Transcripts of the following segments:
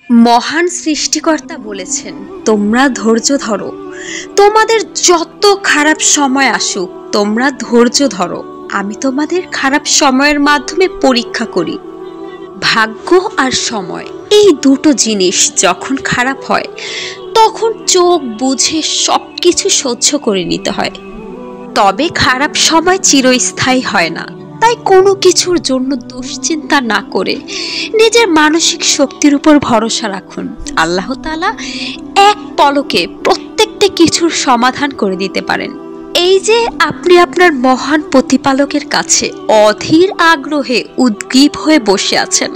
মহান সৃষ্টিকর্তা বলেছেন, তোমরা ধৈর্য ধরো। তোমাদের যত খারাপ সময় আসুক, তোমরা ধৈর্য ধরো। আমি তোমাদের খারাপ সময়ের মাধ্যমে পরীক্ষা করি। ভাগ্য আর সময়, এই দুটো জিনিস যখন খারাপ হয়, তখন চোখ বুঝে সবকিছু সহ্য করে নিতে হয়। তবে খারাপ সময় চিরস্থায়ী হয় না। তাই কোনো কিছুর জন্য দুশ্চিন্তা না করে নিজের মানসিক শক্তির উপর ভরসা রাখুন। আল্লাহ তাআলা এক পলকে প্রত্যেকটা কিছুর সমাধান করে দিতে পারেন। এই যে আপনি আপনার মহান প্রতিপালকের কাছে অধীর আগ্রহে উদ্গ্রীব হয়ে বসে আছেন,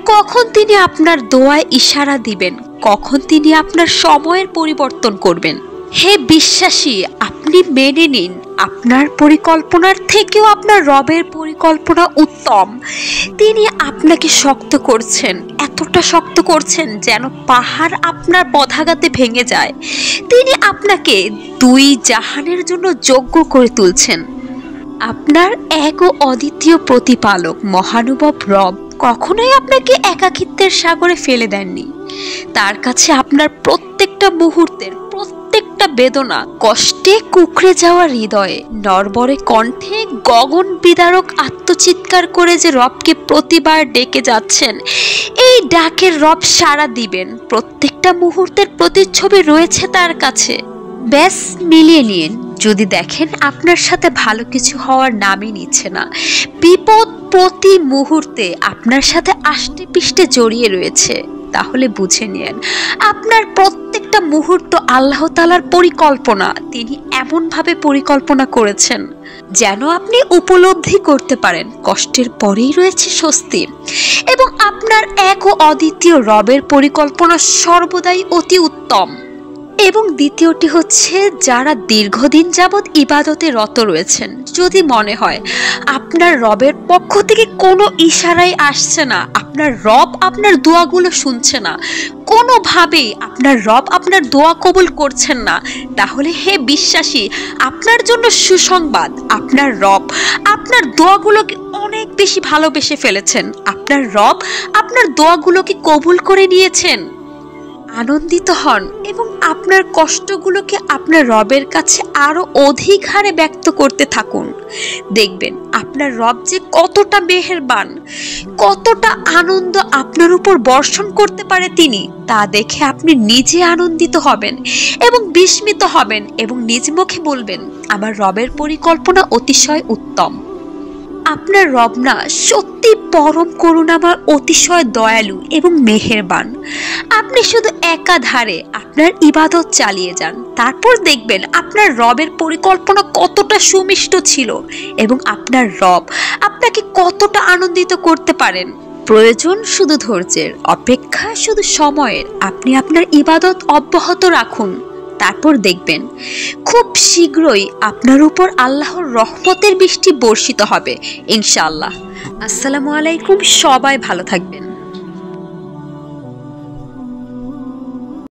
কখন তিনি আপনার দোয়ায় ইশারা দিবেন, কখন তিনি আপনার সময়ের পরিবর্তন করবেন। হে বিশ্বাসী, আপনি মেনে নিন, আপনার পরিকল্পনার থেকেও আপনার রবের পরিকল্পনা উত্তম। তিনি আপনাকে শক্ত করছেন, এতটা শক্ত করছেন যেন পাহাড় আপনার পদাঘাতে ভেঙে যায়। তিনি আপনাকে দুই জাহানের জন্য যোগ্য করে তুলছেন। আপনার এক ও অদ্বিতীয় প্রতিপালক মহানুভব রব কখনোই আপনাকে একাকিত্বের সাগরে ফেলে দেননি। তার কাছে আপনার প্রত্যেকটা মুহূর্তের প্রত্যেকটা বেদনা, কষ্টে কুঁকড়ে যাওয়া হৃদয়ে, নড়বড়ে কণ্ঠে গগন বিদারক আত্মচিৎকার করে যে রবকে প্রতিবার ডেকে যাচ্ছেন, এই ডাকের রব সাড়া দিবেন। প্রত্যেকটা মুহূর্তের প্রতিচ্ছবি রয়েছে তার কাছে। ব্যাস মিলিয়ে নিন। যদি দেখেন আপনার সাথে ভালো কিছু হওয়ার নামই নিচ্ছে না, বিপদ প্রতি মুহূর্তে আপনার সাথে আষ্টে পিষ্টে জড়িয়ে রয়েছে, তাহলে বুঝে নিন আপনার প্রত্যেকটা মুহূর্ত আল্লাহ তাআলার পরিকল্পনা। তিনি এমনভাবে পরিকল্পনা করেছেন যেন আপনি উপলব্ধি করতে পারেন কষ্টের পরেই রয়েছে স্বস্তি। এবং আপনার এক ও অদ্বিতীয় রবের পরিকল্পনা সর্বদাই অতি উত্তম। এবং দ্বিতীয়টি হচ্ছে, যারা দীর্ঘদিন যাবৎ ইবাদতে রত রয়েছেন, যদি মনে হয় আপনার রবের পক্ষ থেকে কোনো ইশারাই আসছে না, আপনার রব আপনার দোয়াগুলো শুনছে না, কোনোভাবেই আপনার রব আপনার দোয়া কবুল করছেন না, তাহলে হে বিশ্বাসী, আপনার জন্য সুসংবাদ। আপনার রব আপনার দোয়াগুলোকে অনেক বেশি ভালোবেসে ফেলেছেন। আপনার রব আপনার দোয়াগুলোকে কবুল করে নিয়েছেন। আনন্দিত হন এবং আপনার কষ্টগুলোকে আপনার রবের কাছে আরো অধিক হারে ব্যক্ত করতে থাকুন। দেখবেন আপনার রব যে কতটা মেহেরবান, কতটা আনন্দ আপনার উপর বর্ষণ করতে পারে তিনি, তা দেখে আপনি নিজে আনন্দিত হবেন এবং বিস্মিত হবেন এবং নিজ মুখে বলবেন, আমার রবের পরিকল্পনা অতিশয় উত্তম। আপনার রব না সত্যি পরম করুণাময়, অতিশয় দয়ালু এবং মেহেরবান। আপনি শুধু একাধারে আপনার ইবাদত চালিয়ে যান, তারপর দেখবেন আপনার রবের পরিকল্পনা কতটা সুমিষ্ট ছিল এবং আপনার রব আপনাকে কতটা আনন্দিত করতে পারেন। প্রয়োজন শুধু ধৈর্যের, অপেক্ষা শুধু সময়ের। আপনি আপনার ইবাদত অব্যাহত রাখুন, তারপর দেখবেন খুব শীঘ্রই আপনার উপর আল্লাহর রহমতের বৃষ্টি বর্ষিত হবে ইনশাআল্লাহ। আসসালামু আলাইকুম, সবাই ভালো থাকবেন।